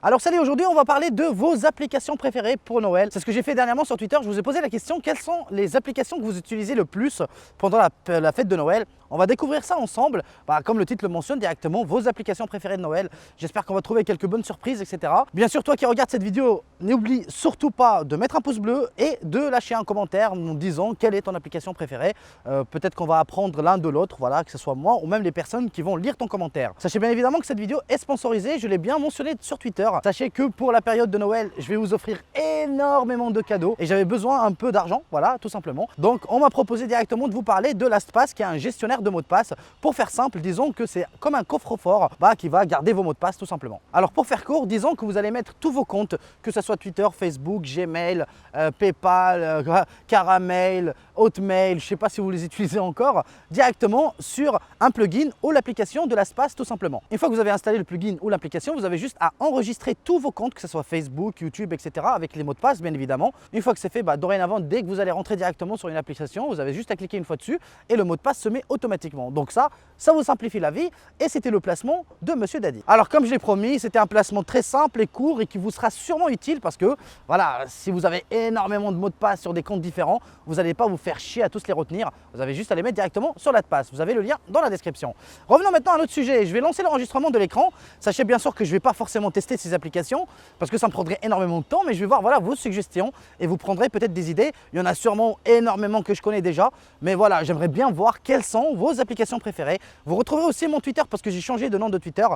Alors salut, aujourd'hui on va parler de vos applications préférées pour Noël. C'est ce que j'ai fait dernièrement sur Twitter, je vous ai posé la question quelles sont les applications que vous utilisez le plus pendant la fête de Noël. On va découvrir ça ensemble, comme le titre le mentionne directement, vos applications préférées de Noël. J'espère qu'on va trouver quelques bonnes surprises, etc. Bien sûr, toi qui regardes cette vidéo, n'oublie surtout pas de mettre un pouce bleu et de lâcher un commentaire nous disant quelle est ton application préférée. Peut-être qu'on va apprendre l'un de l'autre, voilà, que ce soit moi ou même les personnes qui vont lire ton commentaire. Sachez bien évidemment que cette vidéo est sponsorisée, je l'ai bien mentionné sur Twitter. Sachez que pour la période de Noël, je vais vous offrir énormément de cadeaux et j'avais besoin un peu d'argent, voilà, tout simplement. Donc on m'a proposé directement de vous parler de LastPass qui est un gestionnaire de mots de passe. Pour faire simple, disons que c'est comme un coffre-fort qui va garder vos mots de passe tout simplement. Alors pour faire court, disons que vous allez mettre tous vos comptes, que ce soit Twitter, Facebook, Gmail, PayPal, Caramel, Hotmail, je ne sais pas si vous les utilisez encore, directement sur un plugin ou l'application de LastPass tout simplement. Une fois que vous avez installé le plugin ou l'application, vous avez juste à enregistrer tous vos comptes, que ce soit Facebook, YouTube, etc. avec les mots de passe bien évidemment. Une fois que c'est fait, dorénavant, dès que vous allez rentrer directement sur une application, vous avez juste à cliquer une fois dessus et le mot de passe se met automatiquement. Donc ça vous simplifie la vie et c'était le placement de Monsieur Daddy. Alors comme je l'ai promis, c'était un placement très simple et court et qui vous sera sûrement utile parce que voilà, si vous avez énormément de mots de passe sur des comptes différents, vous n'allez pas vous faire chier à tous les retenir. Vous avez juste à les mettre directement sur LastPass. Vous avez le lien dans la description. Revenons maintenant à un autre sujet. Je vais lancer l'enregistrement de l'écran. Sachez bien sûr que je ne vais pas forcément tester ces applications parce que ça me prendrait énormément de temps, mais je vais voir voilà, vos suggestions et vous prendrez peut-être des idées. Il y en a sûrement énormément que je connais déjà, mais voilà, j'aimerais bien voir quelles sont vos applications préférées. Vous retrouverez aussi mon Twitter parce que j'ai changé de nom de Twitter.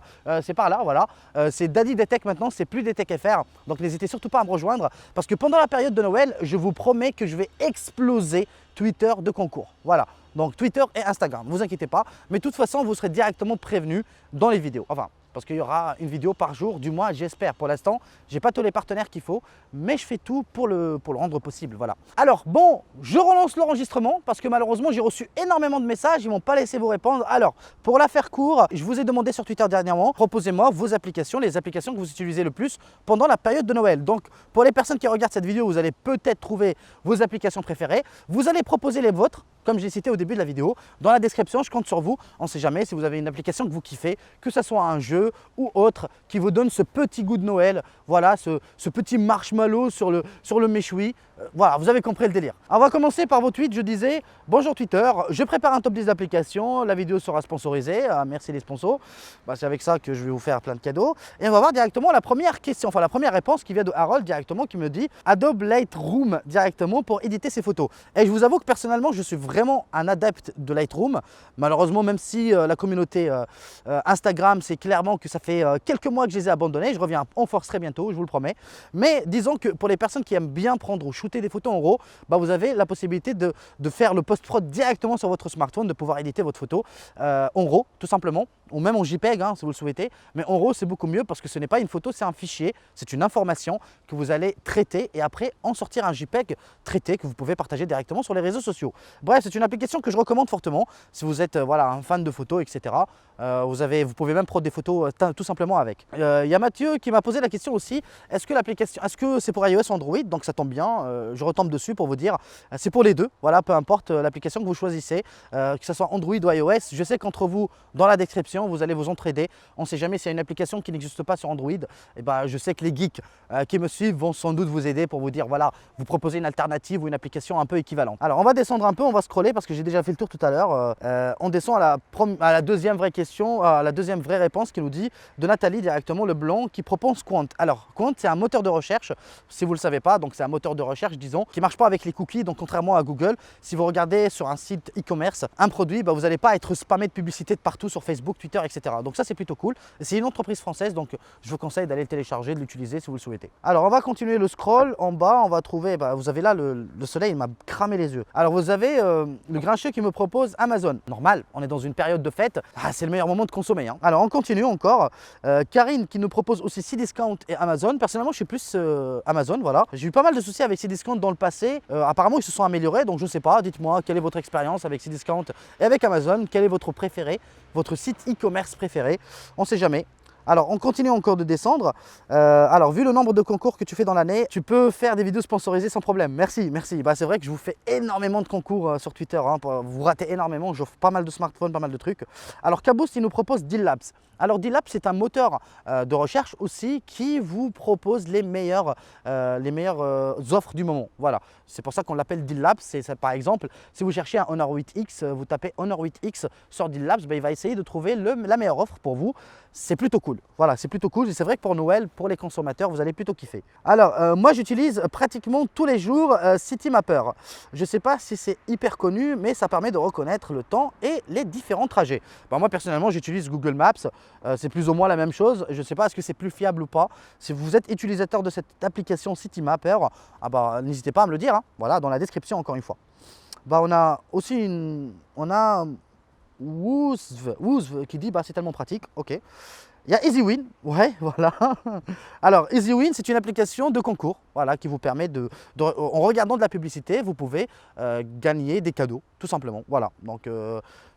C'est par là, voilà. C'est Daddy Detech maintenant, c'est plus Detech FR. Donc n'hésitez surtout pas à me rejoindre parce que pendant la période de Noël, je vous promets que je vais exploser Twitter de concours. Voilà. Donc Twitter et Instagram, ne vous inquiétez pas. Mais de toute façon, vous serez directement prévenus dans les vidéos. Enfin, parce qu'il y aura une vidéo par jour, du moins j'espère. Pour l'instant, je n'ai pas tous les partenaires qu'il faut, mais je fais tout pour le rendre possible. Voilà. Alors bon, je relance l'enregistrement parce que malheureusement j'ai reçu énormément de messages, ils ne m'ont pas laissé vous répondre. Alors, pour la faire court, je vous ai demandé sur Twitter dernièrement, proposez-moi vos applications, les applications que vous utilisez le plus pendant la période de Noël. Donc pour les personnes qui regardent cette vidéo, vous allez peut-être trouver vos applications préférées. Vous allez proposer les vôtres, comme j'ai cité au début de la vidéo. Dans la description, je compte sur vous. On ne sait jamais si vous avez une application que vous kiffez, que ce soit un jeu ou autre, qui vous donne ce petit goût de Noël, voilà, ce petit marshmallow sur le méchoui. Voilà, vous avez compris le délire. On va commencer par vos tweets. Je disais, bonjour Twitter, je prépare un top 10 d'applications, la vidéo sera sponsorisée, merci les sponsors. C'est avec ça que je vais vous faire plein de cadeaux. Et on va voir directement la première question, enfin la première réponse qui vient de Harold directement, qui me dit Adobe Lightroom directement pour éditer ses photos. Et je vous avoue que personnellement, je suis vraiment un adepte de Lightroom. Malheureusement, même si la communauté Instagram, c'est clairement que ça fait quelques mois que je les ai abandonnés, je reviens en force très bientôt, je vous le promets. Mais disons que pour les personnes qui aiment bien prendre ou shooter des photos en RAW, vous avez la possibilité de faire le post-prod directement sur votre smartphone, de pouvoir éditer votre photo en RAW tout simplement, ou même en JPEG si vous le souhaitez. Mais en RAW c'est beaucoup mieux parce que ce n'est pas une photo, c'est un fichier, c'est une information que vous allez traiter et après en sortir un JPEG traité que vous pouvez partager directement sur les réseaux sociaux. Bref, c'est une application que je recommande fortement si vous êtes voilà, un fan de photos, etc. Vous pouvez même prendre des photos tout simplement avec. Il y a Mathieu qui m'a posé la question aussi, est-ce que c'est pour iOS ou Android? Donc ça tombe bien, je retombe dessus pour vous dire, c'est pour les deux, voilà, peu importe l'application que vous choisissez, que ce soit Android ou iOS. Je sais qu'entre vous, dans la description, vous allez vous entraider. On ne sait jamais s'il y a une application qui n'existe pas sur Android. Et je sais que les geeks qui me suivent vont sans doute vous aider pour vous dire, voilà, vous proposer une alternative ou une application un peu équivalente. Alors on va descendre un peu, on va scroller parce que j'ai déjà fait le tour tout à l'heure. On descend à la deuxième vraie question, à la deuxième vraie réponse qui nous dit de Nathalie directement Leblanc qui propose Quant. Alors Quant, c'est un moteur de recherche, si vous ne le savez pas, donc c'est un moteur de recherche, disons, qui ne marche pas avec les cookies. Donc contrairement à Google, si vous regardez sur un site e-commerce un produit, vous n'allez pas être spammé de publicité de partout sur Facebook, Twitter, etc. Donc ça c'est plutôt cool. C'est une entreprise française, donc je vous conseille d'aller le télécharger, de l'utiliser si vous le souhaitez. Alors on va continuer le scroll. En bas, on va trouver, vous avez là le soleil, il m'a cramé les yeux. Alors vous avez le grincheux qui me propose Amazon. Normal, on est dans une période de fête, c'est le meilleur moment de consommer. Alors on continue encore. Karine qui nous propose aussi Cdiscount et Amazon. Personnellement, je suis plus Amazon, voilà. J'ai eu pas mal de soucis avec Cdiscount dans le passé. Apparemment, ils se sont améliorés, donc je ne sais pas. Dites-moi, quelle est votre expérience avec Cdiscount et avec Amazon? Quel est votre préféré, votre site e-commerce préféré? On ne sait jamais. Alors, on continue encore de descendre. Alors, vu le nombre de concours que tu fais dans l'année, tu peux faire des vidéos sponsorisées sans problème. Merci, merci. Bah, c'est vrai que je vous fais énormément de concours sur Twitter. Hein, vous ratez énormément. J'offre pas mal de smartphones, pas mal de trucs. Alors, Kaboost, il nous propose Deal Labs. Alors, Deal Labs, c'est un moteur de recherche aussi qui vous propose les meilleures offres du moment. Voilà. C'est pour ça qu'on l'appelle Deal Labs. Par exemple, si vous cherchez un Honor 8X, vous tapez Honor 8X sur Deal Labs, bah, il va essayer de trouver la meilleure offre pour vous. C'est plutôt cool. Voilà, c'est plutôt cool. Et c'est vrai que pour Noël, pour les consommateurs, vous allez plutôt kiffer. Alors, moi, j'utilise pratiquement tous les jours Citymapper. Je ne sais pas si c'est hyper connu, mais ça permet de reconnaître le temps et les différents trajets. Bah, moi, personnellement, j'utilise Google Maps. C'est plus ou moins la même chose. Je ne sais pas est-ce que c'est plus fiable ou pas. Si vous êtes utilisateur de cette application Citymapper, n'hésitez pas à me le dire. Hein. Voilà, dans la description, encore une fois. Bah, on a aussi Woozv qui dit c'est tellement pratique, ok. Il y a EasyWin, ouais, voilà. Alors, EasyWin, c'est une application de concours, voilà, qui vous permet en regardant de la publicité, vous pouvez gagner des cadeaux, tout simplement, voilà. Donc,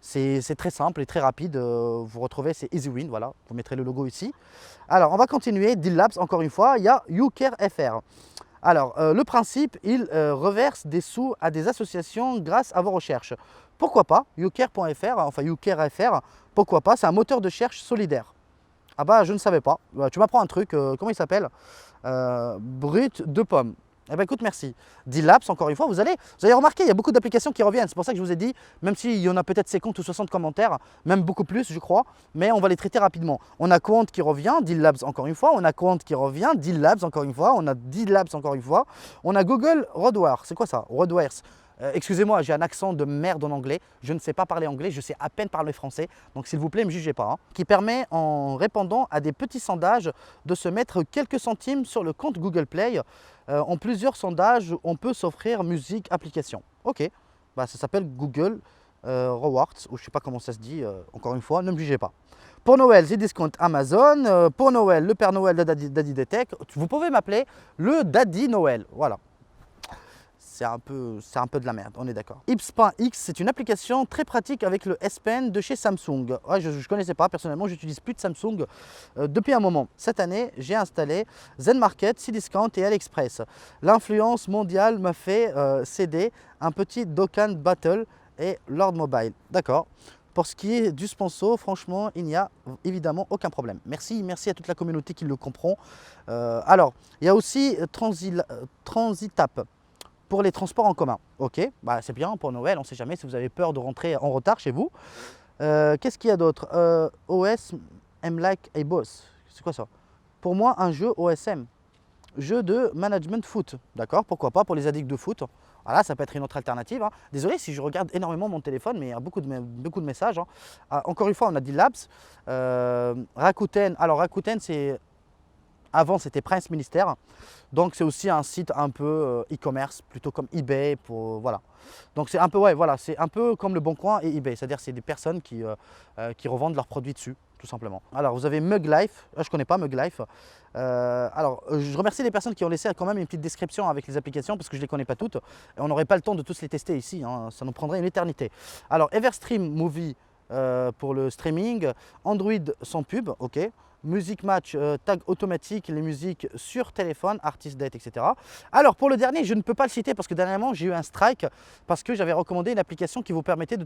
c'est très simple et très rapide. Vous retrouvez, c'est EasyWin, voilà. Vous mettrez le logo ici. Alors, on va continuer. Deal Labs, encore une fois, il y a YouCareFR. Alors, le principe, il reverse des sous à des associations grâce à vos recherches. Pourquoi pas? YouCare.fr, enfin YouCareFR, pourquoi pas? C'est un moteur de recherche solidaire. Ah bah, je ne savais pas. Bah, tu m'apprends un truc, comment il s'appelle? Brut de pomme. Eh bien, écoute, merci. Deal Labs, encore une fois, vous allez remarquer, il y a beaucoup d'applications qui reviennent. C'est pour ça que je vous ai dit, même s'il y en a peut-être 50 ou 60 commentaires, même beaucoup plus, je crois, mais on va les traiter rapidement. On a Quant qui revient, Deal Labs encore une fois, on a Quant qui revient, Deal Labs encore une fois, on a Deal Labs encore une fois, on a Google Roadwares. C'est quoi ça? Roadwares. Excusez-moi, j'ai un accent de merde en anglais. Je ne sais pas parler anglais, je sais à peine parler français. Donc s'il vous plaît, ne me jugez pas. Hein. Qui permet, en répondant à des petits sondages, de se mettre quelques centimes sur le compte Google Play. En plusieurs sondages, on peut s'offrir musique, application. Ok, bah, ça s'appelle Google Rewards, ou je ne sais pas comment ça se dit. Encore une fois, ne me jugez pas. Pour Noël, j'ai discount Amazon. Pour Noël, le Père Noël de Daddy Detech. Vous pouvez m'appeler le Daddy Noël. Voilà. C'est un peu de la merde, on est d'accord. Ips.x, c'est une application très pratique avec le S Pen de chez Samsung. Ouais, je ne connaissais pas, personnellement, j'utilise plus de Samsung depuis un moment. Cette année, j'ai installé Zen Market, Cdiscount et AliExpress. L'influence mondiale m'a fait céder un petit Dokkan Battle et Lord Mobile. D'accord. Pour ce qui est du sponsor, franchement, il n'y a évidemment aucun problème. Merci à toute la communauté qui le comprend. Alors, il y a aussi Transitap. Pour les transports en commun, ok, bah, c'est bien pour Noël, on ne sait jamais si vous avez peur de rentrer en retard chez vous. Qu'est-ce qu'il y a d'autre? OS, M-Like et Boss, c'est quoi ça? Pour moi, un jeu OSM, jeu de management foot, d'accord, pourquoi pas pour les addicts de foot. Voilà, ça peut être une autre alternative. Hein. Désolé si je regarde énormément mon téléphone, mais il y a beaucoup de messages. Hein. Encore une fois, on a dit Labs, Rakuten. Alors Rakuten, c'est... Avant, c'était Prince Ministère. Donc, c'est aussi un site un peu e-commerce, plutôt comme eBay. Voilà. Donc, c'est un peu, ouais, voilà, c'est un peu comme le Bon Coin et eBay. C'est-à-dire c'est des personnes qui revendent leurs produits dessus, tout simplement. Alors, vous avez Mug Life. Je ne connais pas Mug Life. Alors, je remercie les personnes qui ont laissé quand même une petite description avec les applications parce que je ne les connais pas toutes. Et on n'aurait pas le temps de tous les tester ici. Hein. Ça nous prendrait une éternité. Alors, Everstream Movie pour le streaming. Android sans pub, ok. Music Match, tag automatique, les musiques sur téléphone, Artist Date, etc. Alors pour le dernier, je ne peux pas le citer parce que dernièrement j'ai eu un strike parce que j'avais recommandé une application qui vous permettait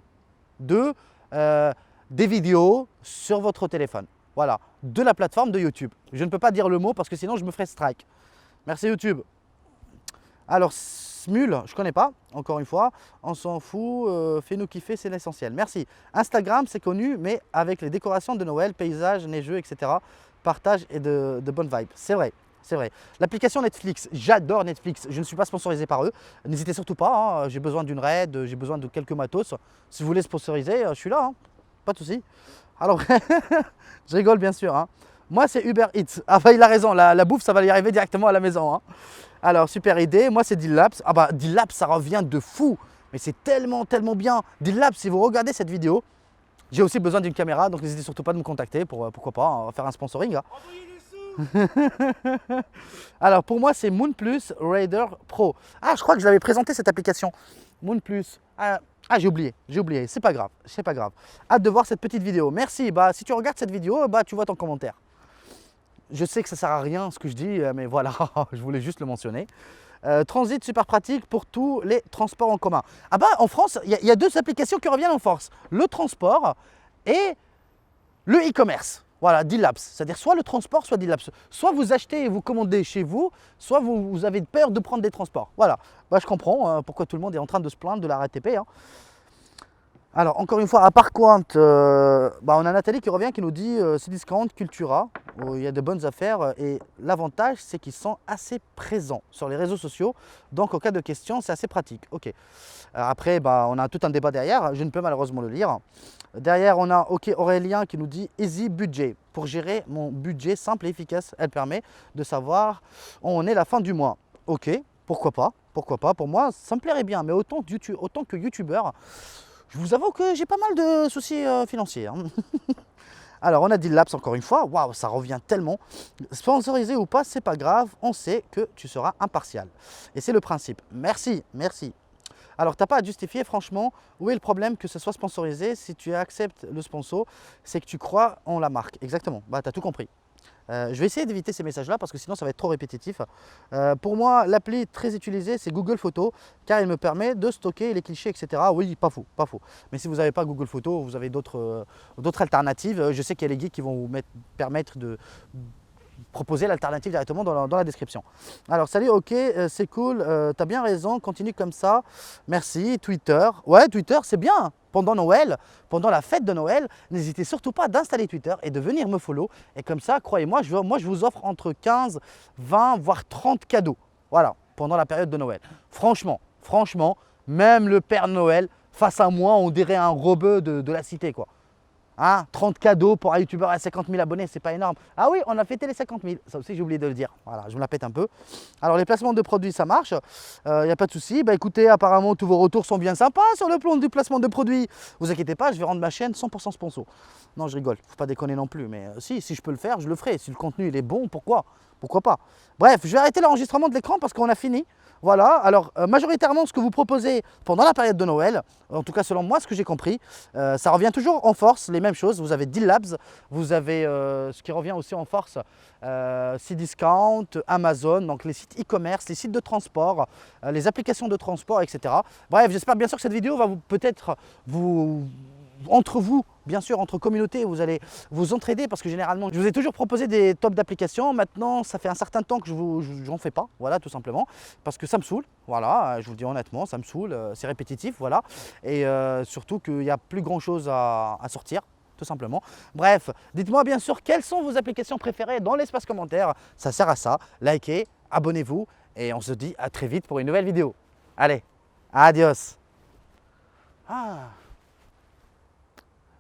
des vidéos sur votre téléphone. Voilà, de la plateforme de YouTube. Je ne peux pas dire le mot parce que sinon je me ferai strike. Merci YouTube. Alors Smule, je ne connais pas, encore une fois, on s'en fout, fais-nous kiffer, c'est l'essentiel. Merci. Instagram, c'est connu, mais avec les décorations de Noël, paysages, neigeux, etc. Partage et de bonnes vibes. C'est vrai, c'est vrai. L'application Netflix, j'adore Netflix, je ne suis pas sponsorisé par eux. N'hésitez surtout pas, hein, j'ai besoin d'une raid, j'ai besoin de quelques matos. Si vous voulez sponsoriser, je suis là, hein, pas de souci. Alors, je rigole bien sûr. Hein. Moi, c'est Uber Eats. Ah bah, il a raison, la bouffe, ça va y arriver directement à la maison. Hein. Alors, super idée. Moi, c'est Deal Labs. Ah bah, Deal Labs, ça revient de fou. Mais c'est tellement bien. Deal Labs, si vous regardez cette vidéo, j'ai aussi besoin d'une caméra. Donc, n'hésitez surtout pas de me contacter pour, pourquoi pas, on va faire un sponsoring. Hein. Alors, pour moi, c'est Moon Plus Raider Pro. Ah, je crois que je l'avais présenté cette application. Moon Plus. Ah, j'ai oublié. C'est pas grave. Hâte de voir cette petite vidéo. Merci. Bah, si tu regardes cette vidéo, bah, tu vois ton commentaire. Je sais que ça ne sert à rien ce que je dis, mais voilà, je voulais juste le mentionner. Transit, super pratique pour tous les transports en commun. Ah bah en France, il y a deux applications qui reviennent en force. Le transport et le e-commerce. Voilà, Deal-Labs. C'est-à-dire soit le transport, soit Deal-Labs. Soit vous achetez et vous commandez chez vous, soit vous avez peur de prendre des transports. Voilà, bah, je comprends pourquoi tout le monde est en train de se plaindre de la RATP. Hein. Alors, encore une fois, à Parkpoint, on a Nathalie qui revient, qui nous dit Cdiscount, Cultura, où il y a de bonnes affaires. Et l'avantage, c'est qu'ils sont assez présents sur les réseaux sociaux. Donc, en cas de question, c'est assez pratique. Ok. Après, on a tout un débat derrière. Je ne peux malheureusement le lire. Derrière, on a OK Aurélien qui nous dit Easy Budget. Pour gérer mon budget simple et efficace, elle permet de savoir où on est la fin du mois. Ok, pourquoi pas. Pourquoi pas. Pour moi, ça me plairait bien. Mais autant que youtubeur, je vous avoue que j'ai pas mal de soucis financiers. Hein. Alors, on a dit Labs encore une fois. Waouh, ça revient tellement. Sponsorisé ou pas, c'est pas grave. On sait que tu seras impartial. Et c'est le principe. Merci, merci. Alors, tu n'as pas à justifier, franchement, où est le problème que ce soit sponsorisé? Si tu acceptes le sponsor, c'est que tu crois en la marque. Exactement, bah, tu as tout compris. Je vais essayer d'éviter ces messages-là parce que sinon ça va être trop répétitif. Pour moi, l'appli très utilisée, c'est Google Photos car il me permet de stocker les clichés, etc. Oui, pas faux, pas faux. Mais si vous n'avez pas Google Photos, vous avez d'autres alternatives. Je sais qu'il y a les geeks qui vont vous permettre de proposer l'alternative directement dans la description. Alors salut, ok, c'est cool, tu as bien raison, continue comme ça, merci. Twitter, ouais, Twitter c'est bien. Pendant Noël, pendant la fête de Noël, n'hésitez surtout pas d'installer Twitter et de venir me follow. Et comme ça, croyez-moi, je vous offre entre 15, 20, voire 30 cadeaux. Voilà, pendant la période de Noël. Franchement, même le Père Noël, face à moi, on dirait un rebeu de la cité, quoi. Hein, 30 cadeaux pour un youtubeur à 50 000 abonnés, c'est pas énorme. Ah oui, on a fêté les 50 000, ça aussi j'ai oublié de le dire. Voilà, je me la pète un peu. Alors les placements de produits, ça marche, il n'y a pas de souci. Bah écoutez, apparemment tous vos retours sont bien sympas sur le plan du placement de produits. Vous inquiétez pas, je vais rendre ma chaîne 100% sponsor. Non, je rigole, faut pas déconner non plus, mais si je peux le faire, je le ferai. Si le contenu il est bon, pourquoi pas. Bref, je vais arrêter l'enregistrement de l'écran parce qu'on a fini. Voilà, alors majoritairement ce que vous proposez pendant la période de Noël, en tout cas selon moi ce que j'ai compris, ça revient toujours en force, les mêmes choses. Vous avez Deal Labs, vous avez ce qui revient aussi en force, Cdiscount, Amazon, donc les sites e-commerce, les sites de transport, les applications de transport, etc. Bref, j'espère bien sûr que cette vidéo va peut-être entre vous, bien sûr, entre communautés, vous allez vous entraider parce que généralement, je vous ai toujours proposé des tops d'applications. Maintenant, ça fait un certain temps que je n'en fais pas, voilà, tout simplement, parce que ça me saoule, voilà, je vous le dis honnêtement, ça me saoule, c'est répétitif, voilà, et surtout qu'il n'y a plus grand chose à sortir. Tout simplement. Bref, dites-moi bien sûr quelles sont vos applications préférées dans l'espace commentaire. Ça sert à ça. Likez, abonnez-vous et on se dit à très vite pour une nouvelle vidéo. Allez, adios. Ah.